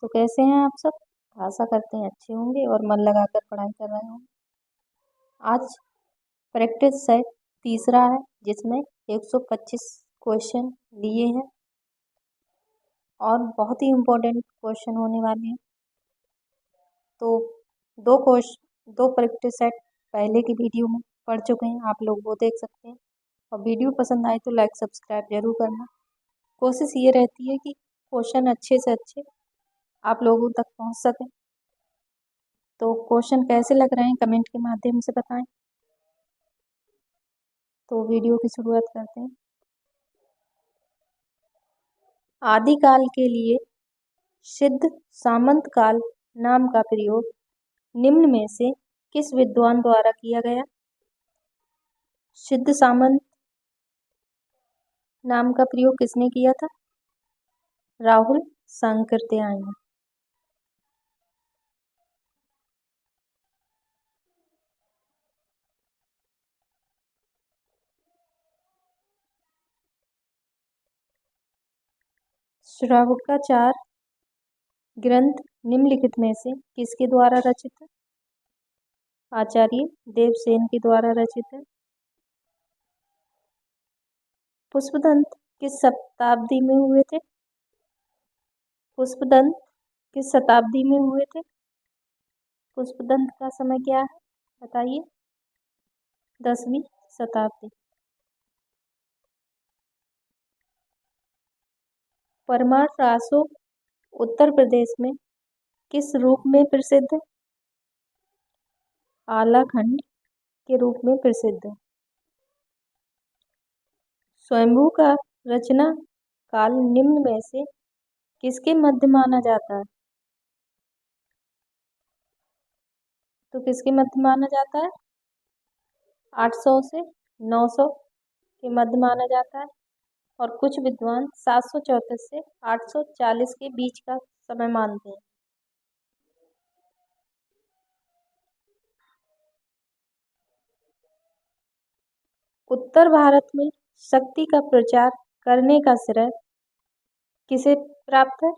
तो कैसे हैं आप सब। आशा करते हैं अच्छे होंगे और मन लगाकर पढ़ाई कर रहे होंगे। आज प्रैक्टिस सेट तीसरा है जिसमें 125 क्वेश्चन लिए हैं और बहुत ही इम्पोर्टेंट क्वेश्चन होने वाले हैं। तो दो प्रैक्टिस सेट पहले की वीडियो में पढ़ चुके हैं, आप लोग वो देख सकते हैं। और वीडियो पसंद आए तो लाइक सब्सक्राइब जरूर करना। कोशिश ये रहती है कि क्वेश्चन अच्छे से अच्छे आप लोगों तक पहुंच सके। तो क्वेश्चन कैसे लग रहे हैं कमेंट के माध्यम से बताएं। तो वीडियो की शुरुआत करते हैं। आदिकाल के लिए सिद्ध सामंत काल नाम का प्रयोग निम्न में से किस विद्वान द्वारा किया गया। सिद्ध सामंत नाम का प्रयोग किसने किया था? राहुल सांकृत्यायन ने। श्रावकाचार ग्रंथ निम्नलिखित में से किसके द्वारा रचित है? आचार्य देवसेन के द्वारा रचित है। पुष्पदंत किस शताब्दी में हुए थे? पुष्पदंत किस शताब्दी में हुए थे? पुष्पदंत का समय क्या है बताइए? 10वीं शताब्दी। परमार रासो उत्तर प्रदेश में किस रूप में प्रसिद्ध है? आलाखंड के रूप में प्रसिद्ध है। स्वयंभू का रचना काल निम्न में से किसके मध्य माना जाता है? तो किसके मध्य माना जाता है? 800 से 900 के मध्य माना जाता है। और कुछ विद्वान 734 से 840 के बीच का समय मानते हैं। उत्तर भारत में शक्ति का प्रचार करने का श्रेय किसे प्राप्त है?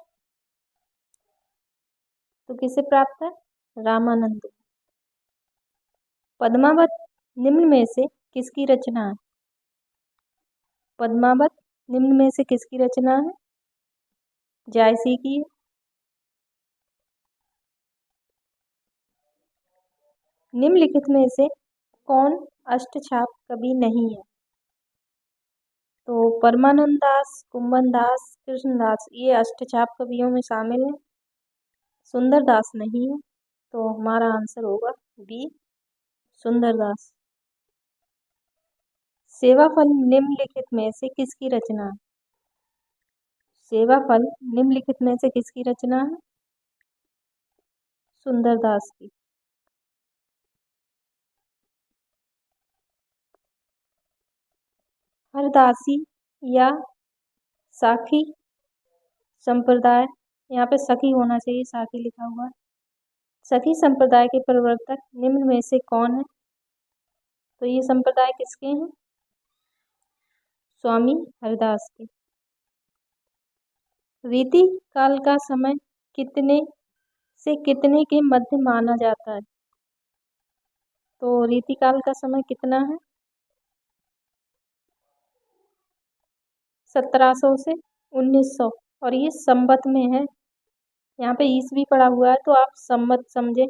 तो किसे प्राप्त है? रामानंद। पद्मावत निम्न में से किसकी रचना है? पद्मावत निम्न में से किसकी रचना है? जायसी की है। निम्नलिखित में से कौन अष्टछाप कवि नहीं है? तो परमानंद दास, कुंभन दास, कृष्णदास ये अष्टछाप कवियों में शामिल हैं। सुंदरदास नहीं है। तो हमारा आंसर होगा बी सुंदरदास। सेवाफल निम्नलिखित में से किसकी रचना है? सेवाफल निम्नलिखित में से किसकी रचना है? सुंदरदास की। हरदासी या साखी संप्रदाय, यहाँ पे सखी होना चाहिए, साखी लिखा हुआ है। सखी संप्रदाय के प्रवर्तक निम्न में से कौन है? तो ये संप्रदाय किसके हैं? स्वामी हरदास के। रीति काल का समय कितने से कितने के मध्य माना जाता है? तो रीति काल का समय कितना है? 1700 से 1900। और ये संवत में है, यहाँ पे ईस्वी पड़ा हुआ है तो आप संवत समझे।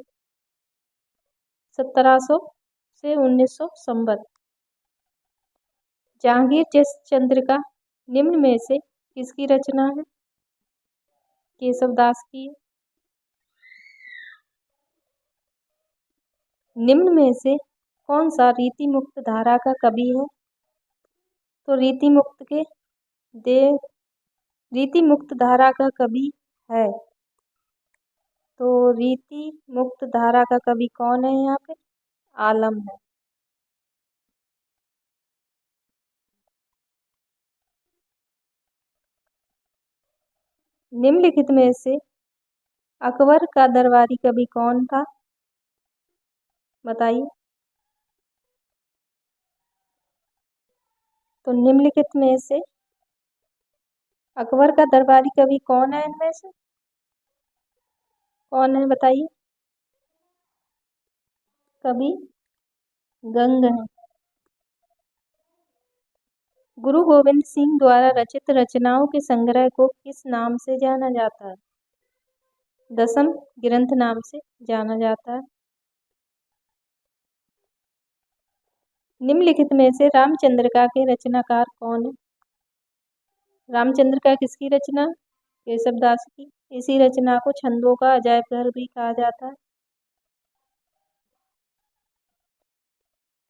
1700 से 1900 संवत। जहांगीर जसचंद्र का निम्न में से किसकी रचना है? केशवदास की। निम्न में से कौन सा रीति मुक्त धारा का कवि है? तो रीति मुक्त धारा का कवि है। तो रीति मुक्त धारा का कवि कौन है यहाँ पे? आलम है। निम्नलिखित में से अकबर का दरबारी कवि कौन था? बताइए। तो निम्नलिखित में से अकबर का दरबारी कवि कौन है इनमें से? कौन है बताइए? कवि गंग है। गुरु गोविंद सिंह द्वारा रचित रचनाओं के संग्रह को किस नाम से जाना जाता है? दसम ग्रंथ नाम से जाना जाता है। निम्नलिखित में से रामचंद्र के रचनाकार कौन है? रामचंद्र का किसकी रचना? केशवदास की। इसी रचना को छंदों का अजायब घर भी कहा जाता है।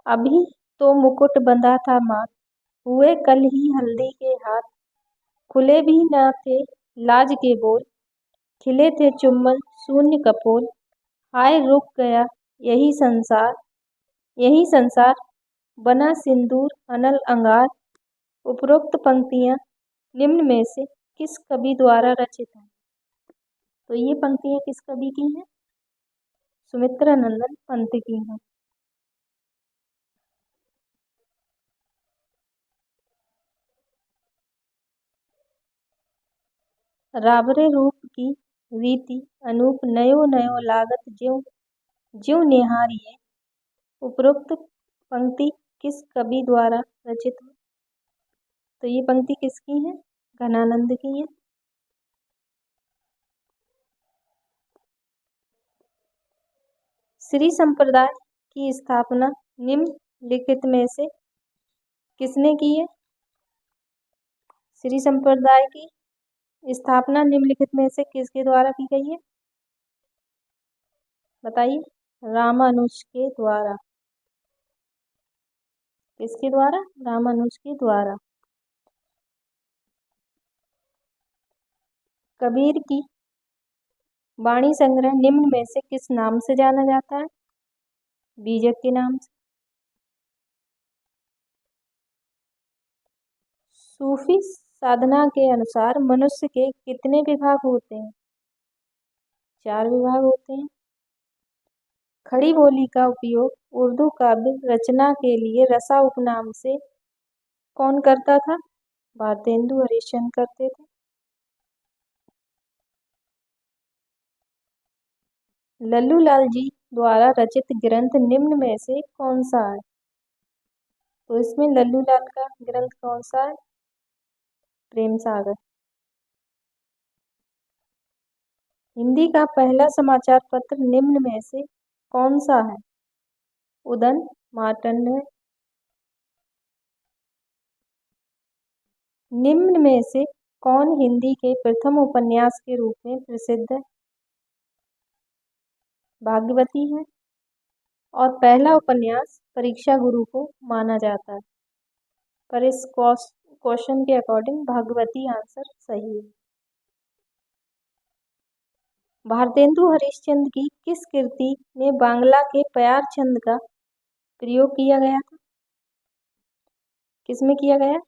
अभी तो मुकुट बंधा था माथ, हुए कल ही हल्दी के हाथ, खुले भी न थे लाज के बोल, खिले थे चुम्बन शून्य कपोल, हाय रुक गया यही संसार, यही संसार बना सिंदूर अनल अंगार। उपरोक्त पंक्तियां निम्न में से किस कवि द्वारा रचित हैं? तो ये पंक्तियां किस कवि की हैं? सुमित्रानंदन पंत की हैं। रावरे रूप की रीति अनूप नयो नयो लागत ज्यों ज्यों निहारिये। उपरोक्त पंक्ति किस कवि द्वारा रचित है? तो ये पंक्ति किसकी है? घनानंद की है। श्री संप्रदाय की स्थापना निम्नलिखित में से किसने की है? श्री संप्रदाय की स्थापना निम्नलिखित में से किसके द्वारा की गई है? बताइए। रामानुज के द्वारा। किसके द्वारा? रामानुज के द्वारा। कबीर की वाणी संग्रह निम्न में से किस नाम से जाना जाता है? बीजक के नाम से। सूफी साधना के अनुसार मनुष्य के कितने विभाग होते हैं? 4 विभाग होते हैं। खड़ी बोली का उपयोग उर्दू काव्य रचना के लिए रसा उपनाम से कौन करता था? भारतेंदु हरिश्चंद्र करते थे। लल्लूलाल जी द्वारा रचित ग्रंथ निम्न में से कौन सा है? तो इसमें लल्लूलाल का ग्रंथ कौन सा है? प्रेम सागर। हिंदी का पहला समाचार पत्र निम्न में से कौन सा है? उदन मार्तंड है। निम्न में से कौन हिंदी के प्रथम उपन्यास के रूप में प्रसिद्ध है? भाग्यवती है। और पहला उपन्यास परीक्षा गुरु को माना जाता है, पर इस क्वेश्चन के अकॉर्डिंग भाग्यवती आंसर सही है। भारतेंदु हरिश्चंद्र की किस कृति में बांग्ला के प्यार छंद का प्रयोग किया गया था? किसमें किया गया?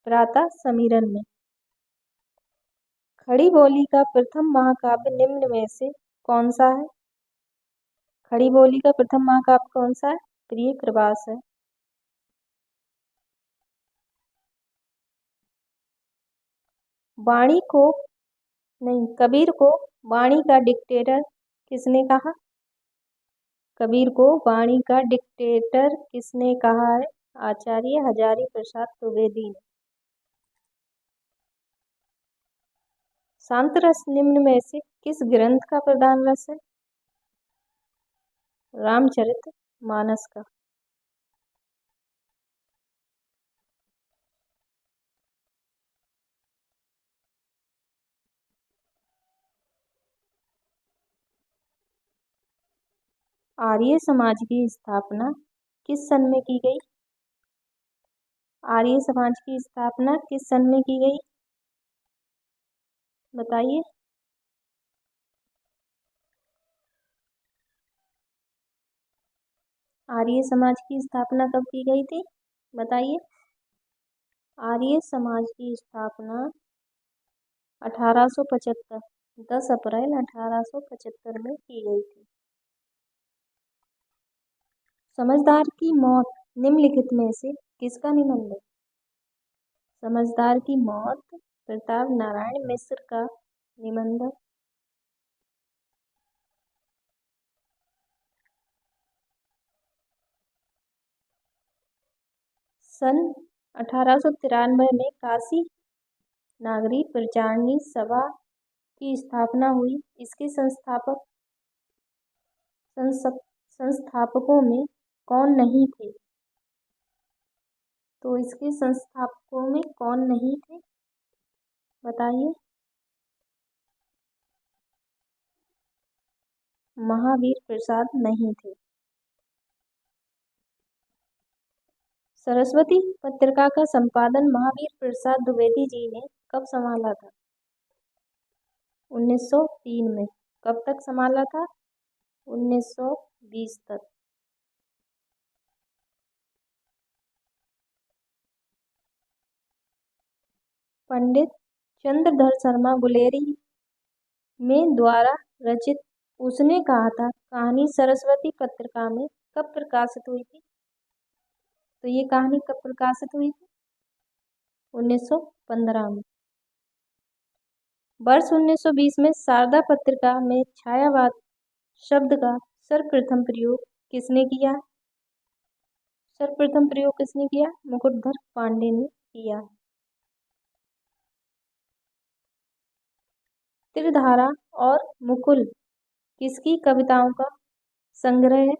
प्रातः समीरण में। खड़ी बोली का प्रथम महाकाव्य निम्न में से कौन सा है? खड़ी बोली का प्रथम महाकाव्य कौन सा है? प्रिय प्रवास है। वाणी को नहीं, कबीर को वाणी का डिक्टेटर किसने कहा? कबीर को वाणी का डिक्टेटर किसने कहा है? आचार्य हजारी प्रसाद द्विवेदी ने। शांत रस निम्न में से किस ग्रंथ का प्रधान रस है? रामचरित मानस का। आर्य समाज की स्थापना किस सन में की गई? आर्य समाज की स्थापना किस सन में की गई? बताइए। आर्य समाज की स्थापना कब की गई थी? बताइए। आर्य समाज की स्थापना 1875 10 अप्रैल 1875 में की गई थी। समझदार की मौत निम्नलिखित में से किसका निबंध है? समझदार की मौत प्रताप नारायण मिश्र का निबंध है। सन 1893 में काशी नागरी प्रचारणी सभा की स्थापना हुई। इसके संस्थापकों में कौन नहीं थे? तो इसके संस्थापकों में कौन नहीं थे, बताइए। महावीर प्रसाद नहीं थे। सरस्वती पत्रिका का संपादन महावीर प्रसाद द्विवेदी जी ने कब संभाला था? 1903 में। कब तक संभाला था? 1920 तक। पंडित चंद्रधर शर्मा गुलेरी में द्वारा रचित उसने कहा था कहानी सरस्वती पत्रिका में कब प्रकाशित हुई थी? तो ये कहानी कब प्रकाशित हुई थी? 1915 में। वर्ष 1920 में शारदा पत्रिका में छायावाद शब्द का सर्वप्रथम प्रयोग किसने किया? सर्वप्रथम प्रयोग किसने किया? मुकुटधर पांडे ने किया। त्रिधारा और मुकुल किसकी कविताओं का संग्रह है?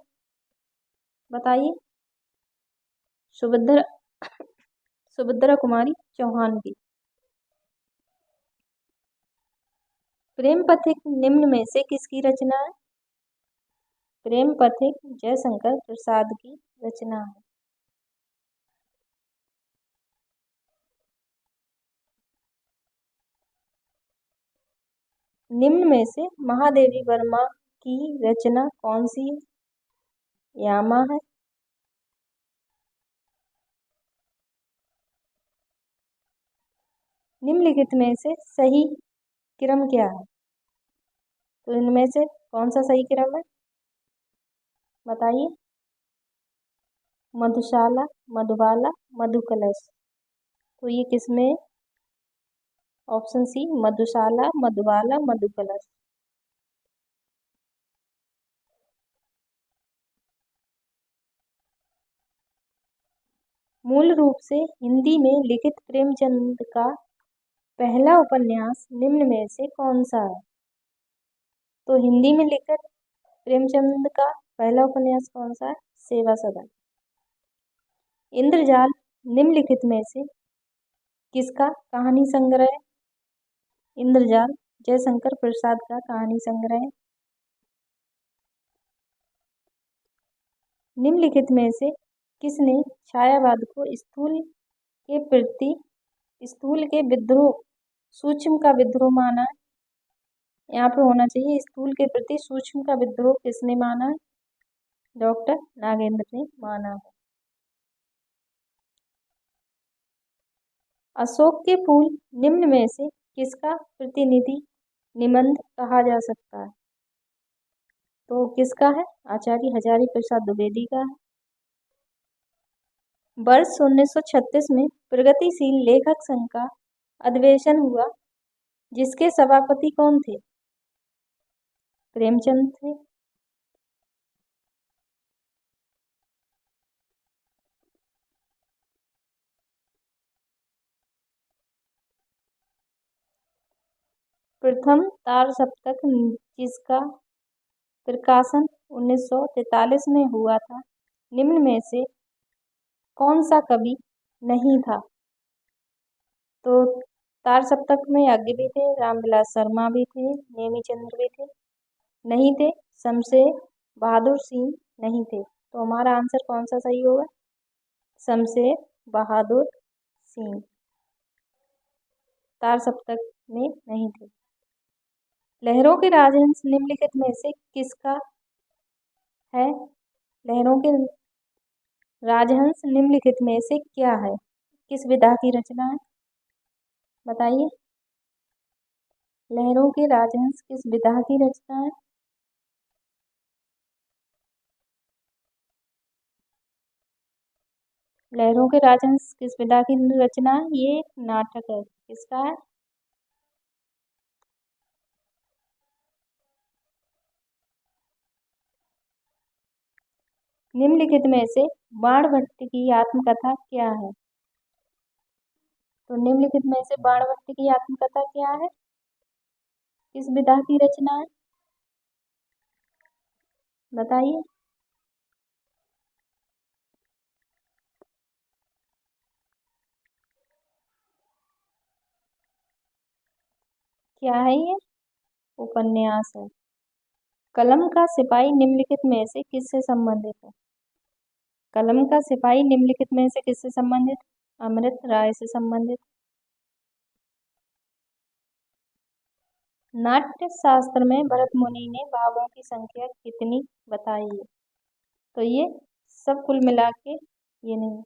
बताइए। सुभद्रा कुमारी चौहान की। प्रेम पथिक निम्न में से किसकी रचना है? प्रेम पथिक जयशंकर प्रसाद की रचना है। निम्न में से महादेवी वर्मा की रचना कौन सी है? यामा है। निम्नलिखित में से सही क्रम क्या है? तो इनमें से कौन सा सही क्रम है, बताइए। मधुशाला, मधुबाला, मधुकलश। तो ये किसमें? ऑप्शन सी, मधुशाला, मधुबाला, मधुकलश। मूल रूप से हिंदी में लिखित प्रेमचंद का पहला उपन्यास निम्न में से कौन सा है? तो हिंदी में लिखित प्रेमचंद का पहला उपन्यास कौन सा है? सेवा सदन। इंद्रजाल निम्नलिखित में से किसका कहानी संग्रह है? इंद्रजाल जयशंकर प्रसाद का कहानी संग्रह है। निम्नलिखित में से किसने छायावाद को स्थूल के विद्रोह सूक्ष्म का विद्रोह माना है? यहाँ पे होना चाहिए स्थूल के प्रति सूक्ष्म का विद्रोह किसने माना है? डॉक्टर नागेंद्र ने माना है। अशोक के फूल निम्न में से किसका प्रतिनिधि निबंध कहा जा सकता है? तो किसका है? आचार्य हजारी प्रसाद द्विवेदी का है। वर्ष 1936 में प्रगतिशील लेखक संघ का अधिवेशन हुआ, जिसके सभापति कौन थे? प्रेमचंद थे। प्रथम तार सप्तक जिसका प्रकाशन 1943 में हुआ था, निम्न में से कौन सा कवि नहीं था? तो तार सप्तक में अज्ञ भी थे, रामविलास शर्मा भी थे, नेमीचंद्र भी थे। नहीं थे शमशेर बहादुर सिंह नहीं थे। तो हमारा आंसर कौन सा सही होगा? शमशेर बहादुर सिंह तार सप्तक में नहीं थे। लहरों के राजहंस निम्नलिखित में से किसका है? लहरों के राजहंस निम्नलिखित में से क्या है? किस विधा की रचना है? बताइए। लहरों के राजहंस किस विधा की रचना है? लहरों के राजहंस किस विधा की रचना है? ये एक नाटक है। किसका है? निम्नलिखित में से बाणभट्ट की आत्मकथा क्या है? तो निम्नलिखित में से बाणभट्ट की आत्मकथा क्या है? किस विधा की रचना है? बताइए। क्या है ये? उपन्यास है। कलम का सिपाही निम्नलिखित में से किससे संबंधित है? कलम का सिपाही निम्नलिखित में से किससे संबंधित? अमृत राय से संबंधित। नाट्य शास्त्र में भरत मुनि ने भावों की संख्या कितनी बताई है? तो ये सब कुल मिला के ये नहीं,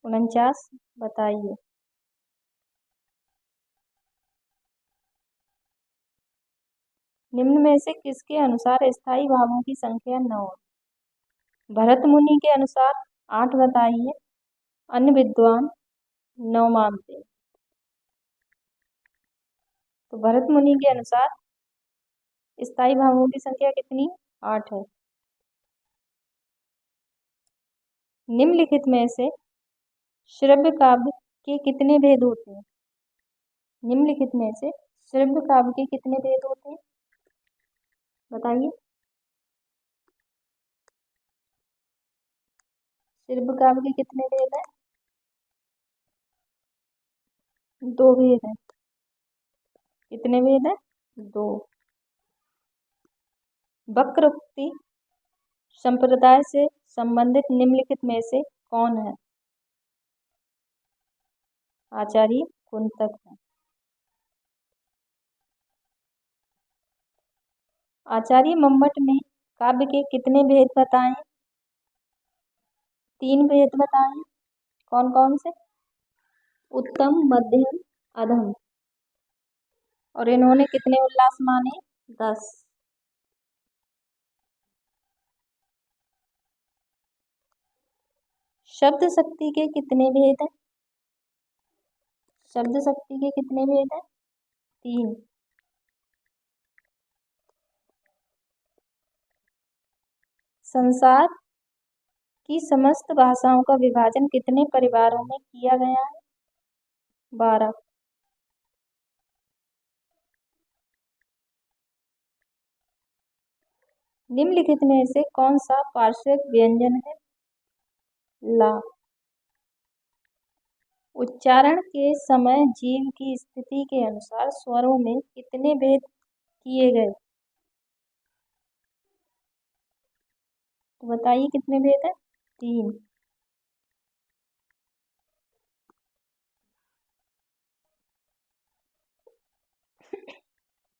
49 बताइए। निम्न में से किसके अनुसार स्थायी भावों की संख्या 9 है? भरत मुनि के अनुसार 8 बताइए, अन्य विद्वान 9 मानते हैं। तो भरत मुनि के अनुसार स्थायी भावों की संख्या कितनी? 8 है। निम्नलिखित में से श्रव्य काव्य के कितने भेद होते हैं? निम्नलिखित में से श्रव्य काव्य के कितने भेद होते हैं? बताइए। श्रव्य काव्य के कितने भेद हैं? 2 भेद हैं। कितने भेद हैं? 2। वक्रोक्ति संप्रदाय से संबंधित निम्नलिखित में से कौन है? आचार्य कुंतक है। आचार्य मंमट ने काव्य के कितने भेद बताए? 3 भेद बताए। कौन कौन से? उत्तम, मध्यम, अधम। और इन्होंने कितने उल्लास माने? 10। शब्द शक्ति के कितने भेद हैं? शब्द शक्ति के कितने भेद हैं? 3। संसार की समस्त भाषाओं का विभाजन कितने परिवारों में किया गया है? 12। निम्नलिखित में से कौन सा पार्श्विक व्यंजन है? ला। उच्चारण के समय जीव की स्थिति के अनुसार स्वरों में कितने भेद किए गए? तो बताइए कितने भेद है? 3।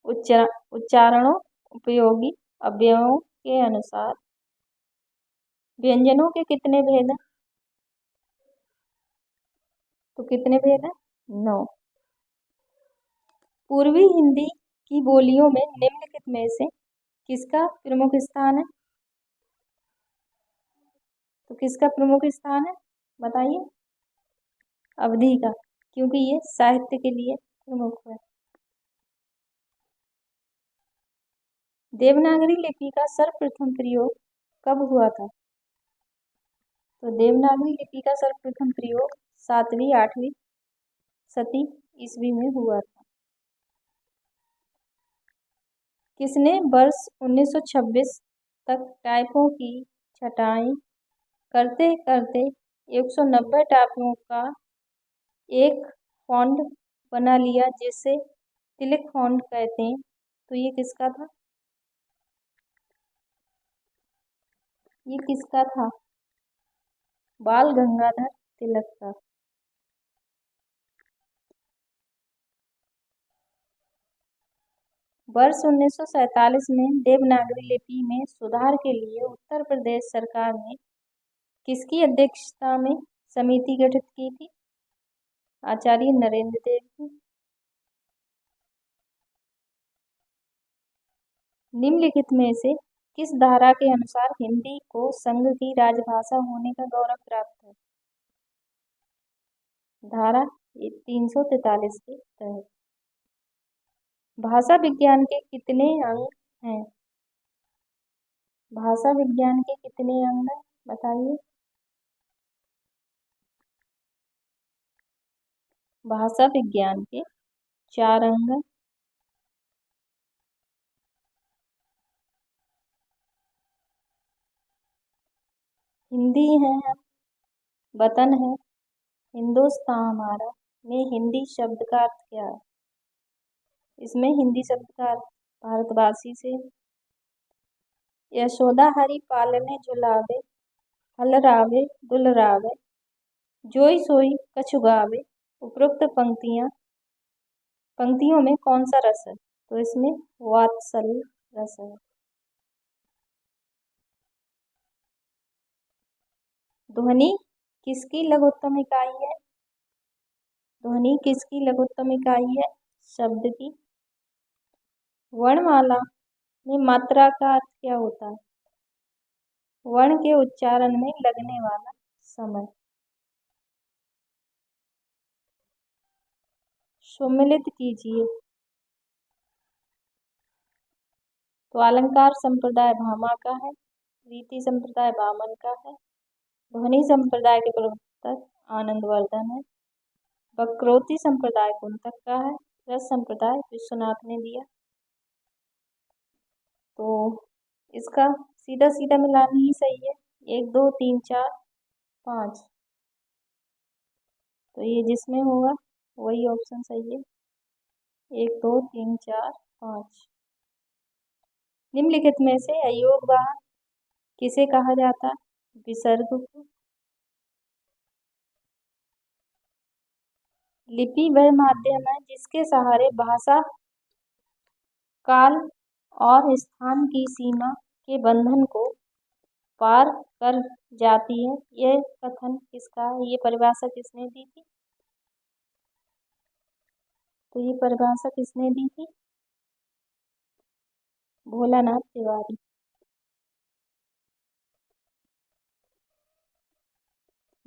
उच्चारणों उपयोगी अवयवों के अनुसार व्यंजनों के कितने भेद हैं? तो कितने भेद हैं? 9। पूर्वी हिंदी की बोलियों में निम्नलिखित में से किसका प्रमुख स्थान है? तो किसका प्रमुख स्थान है? बताइए। अवधि का, क्योंकि ये साहित्य के लिए प्रमुख है। देवनागरी लिपि का सर्वप्रथम प्रयोग कब हुआ था? तो देवनागरी लिपि का सर्वप्रथम प्रयोग 7वीं 8वीं शती ईस्वी में हुआ था। किसने वर्ष 1926 तक टाइपों की छटाई करते करते 190 टाइपों का एक फॉन्ट बना लिया जिसे तिलक फॉन्ट कहते हैं? तो ये किसका था? ये किसका था? बाल गंगाधर तिलक का। वर्ष 1947 में देवनागरी लिपि में सुधार के लिए उत्तर प्रदेश सरकार ने किसकी अध्यक्षता में समिति गठित की थी? आचार्य नरेंद्र देव की। निम्नलिखित में से किस धारा के अनुसार हिंदी को संघ की राजभाषा होने का गौरव प्राप्त है? धारा 343 के तहत। भाषा विज्ञान के कितने अंग हैं? भाषा विज्ञान के कितने अंग हैं बताइए। भाषा विज्ञान के 4 अंग हैं। हिंदी है, वतन है, हिंदुस्तान हमारा में हिंदी शब्द का अर्थ क्या है? इसमें हिंदी शब्द का अर्थ भारतवासी से। यशोदा हरि पालने झुलावे, हलरावे दुलरावे, जोई सोई कछु गावे। उपरोक्त पंक्तियों में कौन सा रस है? तो इसमें वात्सल्य रस है। ध्वनि किसकी लघुत्तम इकाई है? ध्वनि किसकी लघुत्तम इकाई है? शब्द की। वर्णमाला में मात्रा का अर्थ क्या होता है? वर्ण के उच्चारण में लगने वाला समय। सुमिलित कीजिए। तो अलंकार संप्रदाय भामा का है, रीति संप्रदाय वामन का है, ध्वनि संप्रदाय के प्रवर्तक आनंदवर्धन है, वक्रोक्ति संप्रदाय कुंतक का है, रस संप्रदाय विश्वनाथ ने दिया। तो इसका सीधा सीधा मिलाना ही सही है। 1 2 3 4 5, तो ये जिसमें होगा वही ऑप्शन सही है। 1 2 3 4 5। निम्नलिखित में से अयोग वाहक किसे कहा जाता है? विसर्ग को। लिपि वह माध्यम है जिसके सहारे भाषा काल और स्थान की सीमा के बंधन को पार कर जाती है। यह कथन किसका है? ये परिभाषा किसने दी थी? तो ये परिभाषा किसने दी थी? भोलानाथ तिवारी।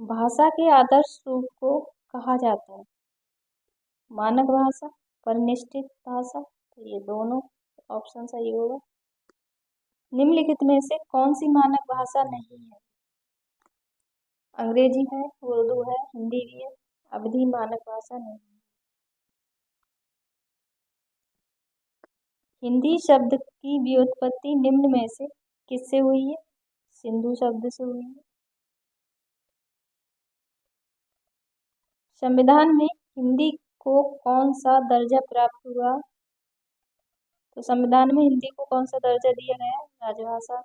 भाषा के आदर्श रूप को कहा जाता है? मानक भाषा, परिनिष्ठित भाषा। तो ये दोनों ऑप्शन सही होगा। निम्नलिखित में से कौन सी मानक भाषा नहीं है? अंग्रेजी है, उर्दू है, हिंदी भी है, अवधी मानक भाषा नहीं है। हिंदी शब्द की व्युत्पत्ति निम्न में से किससे हुई है? सिंधु शब्द से हुई है। संविधान में हिंदी को कौन सा दर्जा प्राप्त हुआ? तो संविधान में हिंदी को कौन सा दर्जा दिया गया है? राजभाषा।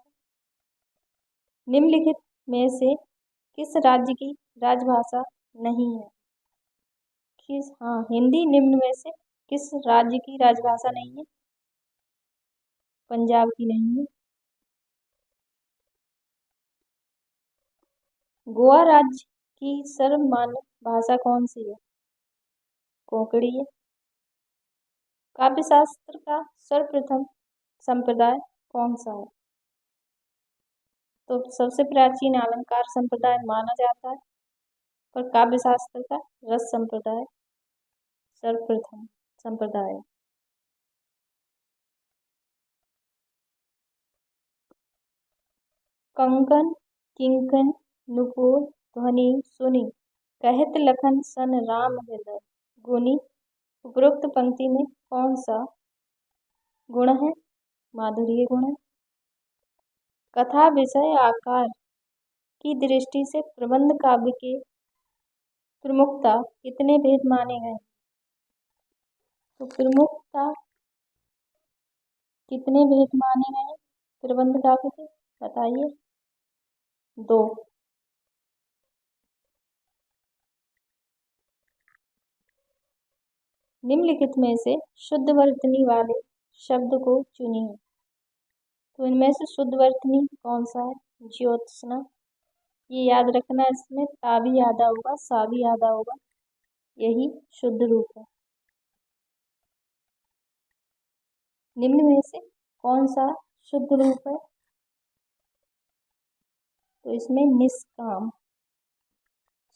निम्नलिखित में से किस राज्य की राजभाषा नहीं है? हिंदी निम्न में से किस राज्य की राजभाषा नहीं है? पंजाब की नहीं है। गोवा राज्य की सर्वमान्य भाषा कौन सी है? कोंकणी है। काव्यशास्त्र का सर्वप्रथम संप्रदाय कौन सा है? तो सबसे प्राचीन अलंकार संप्रदाय माना जाता है, पर काव्यशास्त्र का रस संप्रदाय सर्वप्रथम संप्रदाय है। कंकन किंकन नुपुर ध्वनि सुनी, कहत लखन सन राम हृदय गुनी। उपरोक्त पंक्ति में कौन सा गुण है? माधुर्य गुण है। कथा विषय आकार की दृष्टि से प्रबंध काव्य के प्रमुखता कितने भेद माने गए? तो प्रमुखता कितने भेद माने गए प्रबंध काव्य के? बताइए। 2। निम्नलिखित में से शुद्ध वर्तनी वाले शब्द को चुनिए। तो इनमें से शुद्ध वर्तनी कौन सा है? ज्योत्सना। ये याद रखना, इसमें ता भी आधा होगा, सा भी आधा होगा, यही शुद्ध रूप है। निम्न में से कौन सा शुद्ध रूप है? तो इसमें निष्काम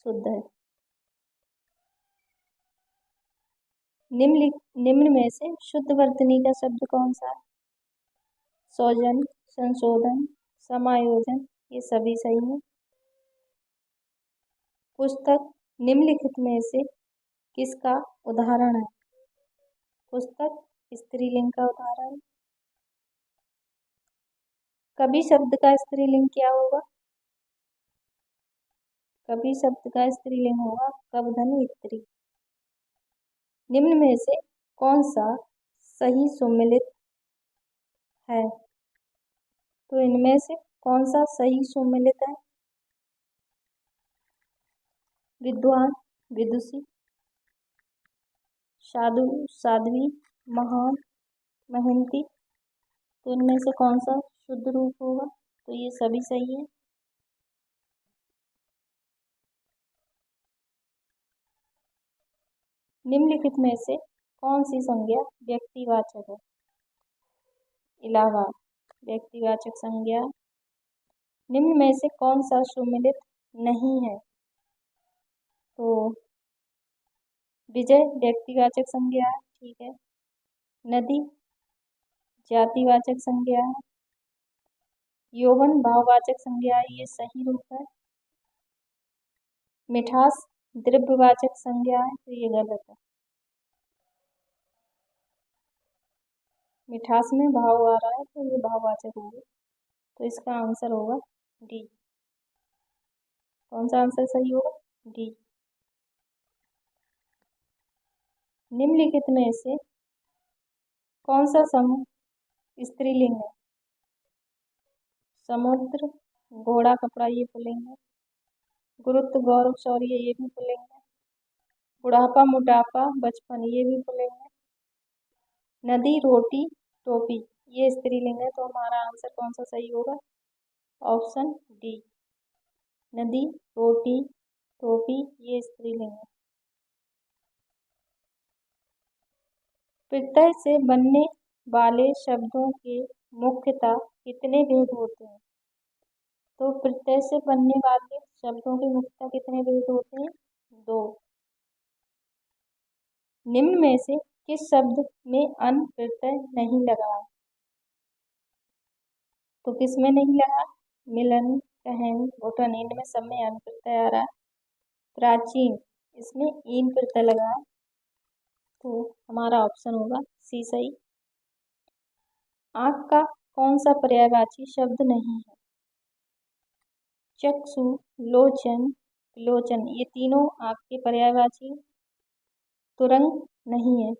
शुद्ध है। निम्न में से शुद्ध वर्तनी का शब्द कौन सा है? सौजन, संशोधन, समायोजन, ये सभी सही है। पुस्तक निम्नलिखित में से किसका उदाहरण है? पुस्तक स्त्रीलिंग का उदाहरण। कवि शब्द का स्त्रीलिंग क्या होगा? कवि शब्द का स्त्रीलिंग होगा कवधन्वित्री। निम्न में से कौन सा सही सुमेलित है? तो इनमें से कौन सा सही सुमेलित है? विद्वान, विदुषी, साधु, साध्वी, महान, महंती। तो इनमें से कौन सा शुद्ध रूप होगा? तो ये सभी सही है। निम्नलिखित में से कौन सी संज्ञा व्यक्तिवाचक है? इलाहाबाद व्यक्तिवाचक संज्ञा। निम्न में से कौन सा सुमेलित नहीं है? तो विजय व्यक्तिवाचक संज्ञा है, ठीक है। नदी जातिवाचक संज्ञा है। यौवन भाववाचक संज्ञा है, ये सही रूप है। मिठास द्रव्यवाचक संज्ञा है, तो ये गलत है। मिठास में भाव आ रहा है तो ये भाववाचक होगा, तो इसका आंसर होगा डी। कौन सा आंसर सही होगा? डी। निम्नलिखित में से कौन सा समूह स्त्रीलिंग है? समुद्र, घोड़ा, कपड़ा, ये पुल्लिंग है। गुरुत्व, गौरव, शौर्य, ये भी पुल्लिंग है। बुढ़ापा, मोटापा, बचपन, ये भी पुल्लिंग है। नदी, रोटी, टोपी, ये स्त्रीलिंग है, तो हमारा आंसर कौन सा सही होगा? Option D. नदी, रोटी, टोपी, ये स्त्रीलिंग है। प्रत्यय से बनने वाले शब्दों के मुख्यतः कितने भेद होते हैं? तो प्रत्यय से बनने वाले शब्दों के मुख्यतः कितने भेद होते हैं? 2। निम्न में से किस शब्द में अन प्रत्यय नहीं लगा है? तो किस में नहीं लगा? मिलन, कहन, घुटन, इनमें सब में अन प्रत्यय आ रहा है। प्राचीन, इसमें ईन प्रत्यय लगा है, तो हमारा ऑप्शन होगा सी सही। आँख का कौन सा पर्यायवाची शब्द नहीं है? चक्षु, लोचन, विलोचन, ये तीनों आँख के पर्यायवाची। तुरंग नहीं है।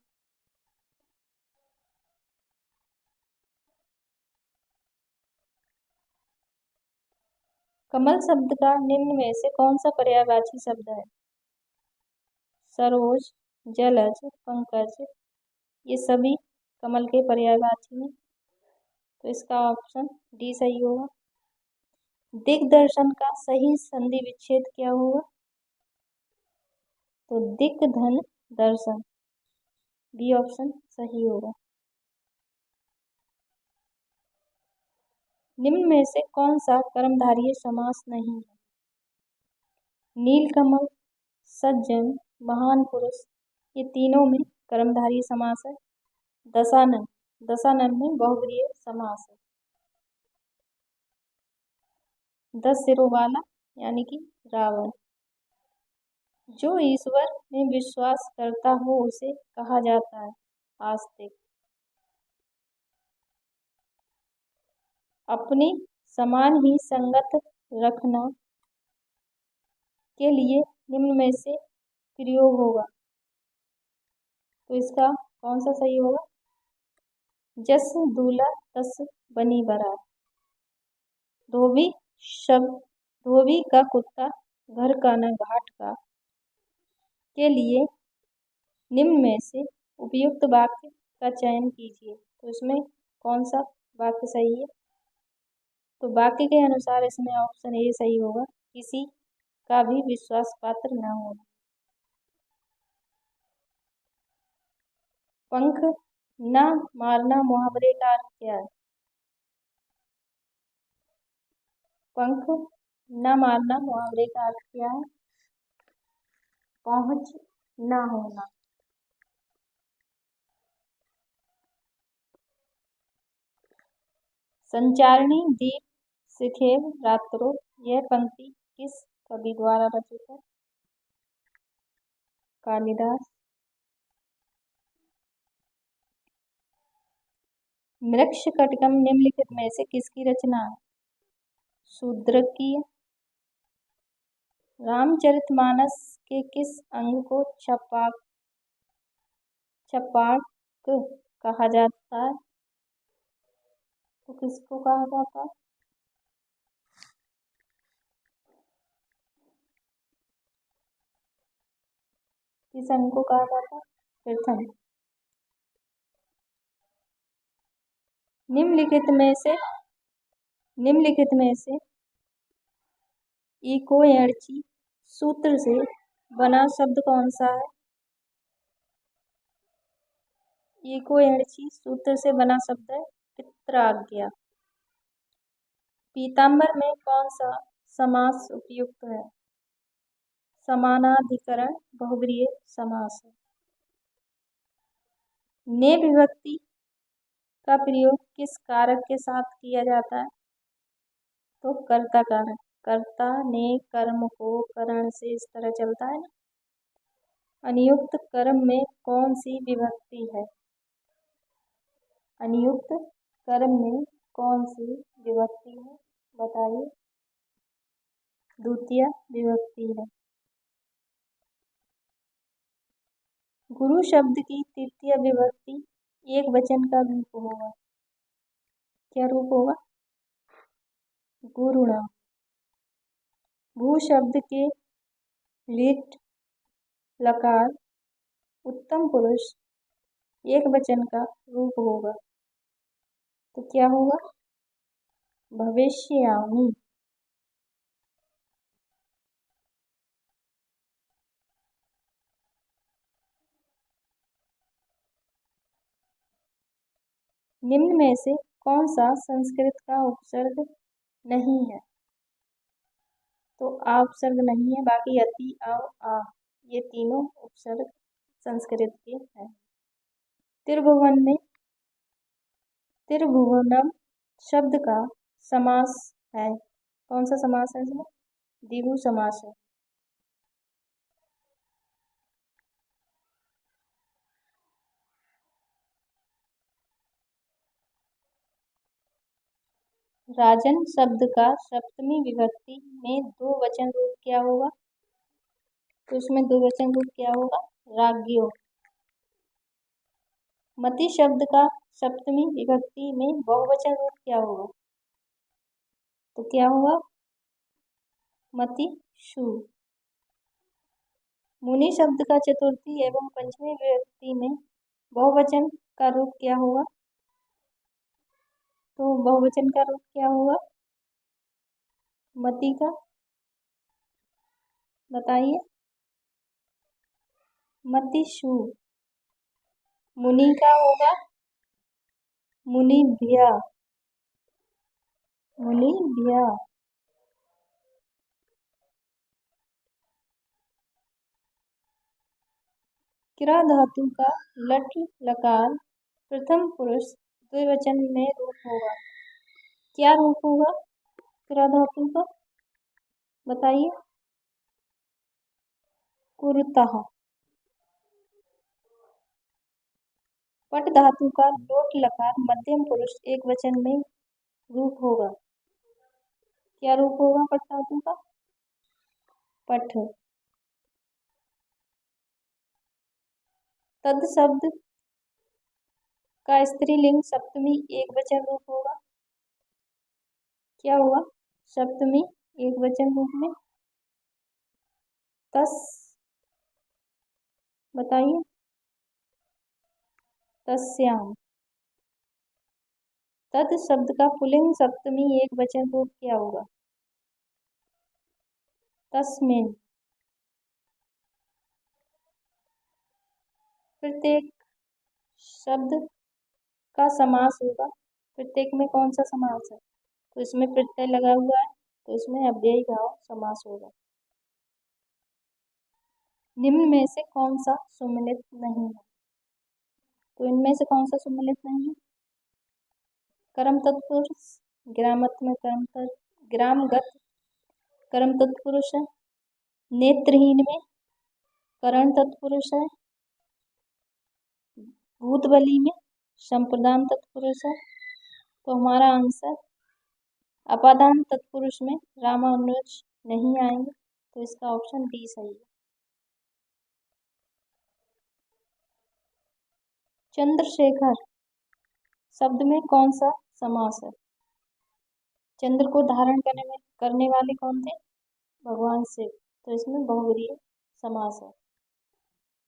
कमल शब्द का निम्न में से कौन सा पर्यायवाची शब्द है? सरोज, जलज, पंकज, ये सभी कमल के पर्यायवाची हैं, तो इसका ऑप्शन डी सही होगा। दिग्दर्शन का सही संधि विच्छेद क्या होगा? तो दिक धन दर्शन, बी ऑप्शन सही होगा। निम्न में से कौन सा कर्मधारय समास नहीं है? नीलकमल, सज्जन, महान पुरुष, ये तीनों में कर्मधारय समास है। दशानन, दशानन में बहुव्रीहि समास है। 10 सिरों वाला यानी कि रावण। जो ईश्वर में विश्वास करता हो उसे कहा जाता है आस्तिक। अपने समान ही संगत रखना के लिए निम्न में से प्रयोग होगा, तो इसका कौन सा सही होगा? जस दूल्हा तस बनी बारात। धोबी शब्द, धोबी का कुत्ता घर का न घाट का, के लिए निम्न में से उपयुक्त वाक्य का चयन कीजिए, तो इसमें कौन सा वाक्य सही है? तो वाक्य के अनुसार इसमें ऑप्शन ए सही होगा, किसी का भी विश्वास पात्र न होना। पंख न मारना मुहावरे का अर्थ क्या है? पंख न मारना मुहावरे का अर्थ क्या है? पहुंच न होना। संचारणी दीप सिखेव रात्रो। यह पंक्ति किस कवि द्वारा रचित है? कालिदास। मृच्छकटिकम निम्नलिखित में से किसकी रचना है? शूद्र की। रामचरितमानस के किस अंग को छपाक कहा जाता है? तो किसको कहा जाता है? किस अंग को कहा जाता है? प्रथम। निम्नलिखित में से इको एर्ची सूत्र से बना शब्द कौन सा है? इको एर्ची सूत्र से बना शब्द है पित्राज्ञा। पीताम्बर में कौन सा समास उपयुक्त है? समानाधिकरण बहुब्रीहि समास है। ने विभक्ति का प्रयोग किस कारक के साथ किया जाता है? तो कर्ता कारक। कर्ता ने कर्म को करण से इस तरह चलता है ना। अनियुक्त कर्म में कौन सी विभक्ति है? अनियुक्त कर्म में कौन सी विभक्ति है? बताइए। द्वितीय विभक्ति है। गुरु शब्द की तृतीय विभक्ति एक वचन का रूप होगा। क्या रूप होगा? गुरुणा। भू शब्द के लिट लकार उत्तम पुरुष एक वचन का रूप होगा। तो क्या होगा? भविष्यामि। निम्न में से कौन सा संस्कृत का उपसर्ग नहीं है? तो आ उपसर्ग नहीं है, बाकी अति, अव, आ ये तीनों उपसर्ग संस्कृत के हैं। त्रिभुवन में त्रिभुवनम शब्द का समास है। कौन सा समास है इसमें? द्विगु समास है। राजन शब्द का सप्तमी विभक्ति में दो वचन रूप क्या होगा? तो इसमें दो वचन रूप क्या होगा? राज्ञो। मति शब्द का सप्तमी विभक्ति में बहुवचन रूप क्या होगा? तो क्या होगा? मतिषु। मुनि शब्द का चतुर्थी एवं पंचमी विभक्ति में बहुवचन का रूप क्या होगा? तो बहुवचन का रूप क्या होगा? मति का। बताइए। मतिषु। मुनि का होगा मुनिभ्य। मुनिभ्य। किरा धातु का लट लकार प्रथम पुरुष द्विवचन में रूप होगा। क्या रूप होगा किरा धातु का? बताइए। कुरुतः। पट धातु का लोट लकार मध्यम पुरुष एक वचन में रूप होगा। क्या रूप होगा पट धातु का? पठ। तद शब्द का स्त्रीलिंग सप्तमी एक वचन रूप होगा। क्या होगा? सप्तमी एक वचन रूप में तस। बताइए। तस्याम। तद शब्द का पुल्लिंग सप्तमी एक वचन रूप क्या होगा? तस्मिन। प्रत्येक शब्द का समास होगा। प्रत्येक में कौन सा समास है? तो इसमें प्रत्यय लगा हुआ है, तो इसमें अव्ययी भाव समास होगा। निम्न में से कौन सा सुमेलित नहीं है? तो इनमें से कौन सा सुमेलित नहीं है? कर्म तत्पुरुष, गिरामत में कर्म तत्, ग्रामगत कर्म तत्पुरुष है, नेत्रहीन में करण तत्पुरुष है, भूतबली में संप्रदान तत्पुरुष है। तो हमारा आंसर अपादान तत्पुरुष में रामानुज नहीं आएंगे, तो इसका ऑप्शन डी सही है। चंद्रशेखर शब्द में कौन सा समास है? चंद्र को धारण करने वाले कौन थे? भगवान शिव, तो इसमें बहुव्रीहि समास है।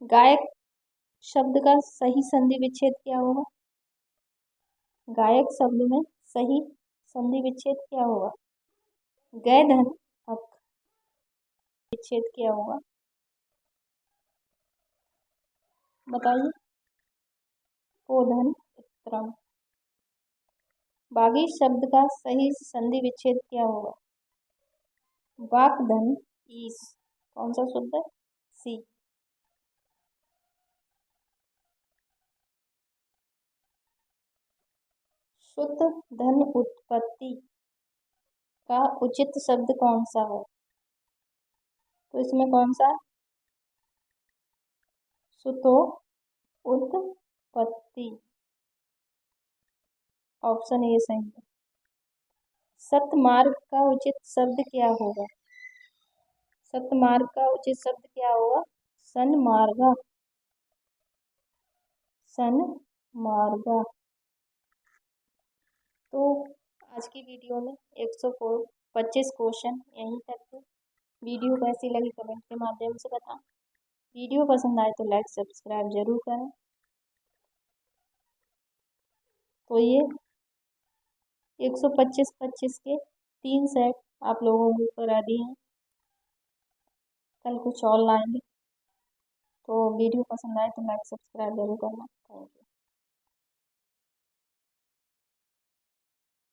गायक शब्द का सही संधि विच्छेद क्या होगा? गायक शब्द में सही संधि विच्छेद क्या होगा? गय धन हक। विच्छेद क्या होगा बताइए? कोधन इत्रम। बागी शब्द का सही संधि विच्छेद क्या होगा? वाक धन ईस। कौन सा शब्द है? सी। शुद्ध धन उत्पत्ति का उचित शब्द कौन सा है? तो इसमें कौन सा? सुतो उत्पत्ति, ऑप्शन ए सही है। सतमार्ग का उचित शब्द क्या होगा? सतमार्ग का उचित शब्द क्या होगा? सन्मार्गा। सन्मार्गा। तो आज की वीडियो में 125 क्वेश्चन यहीं तक थे। वीडियो कैसी लगी कमेंट के माध्यम से बताएं। वीडियो पसंद आए तो लाइक सब्सक्राइब जरूर करें। तो ये 125 के 3 सेट आप लोगों को करा दिए हैं। कल कुछ और लाएंगे। तो वीडियो पसंद आए तो लाइक सब्सक्राइब जरूर करना। Thank you.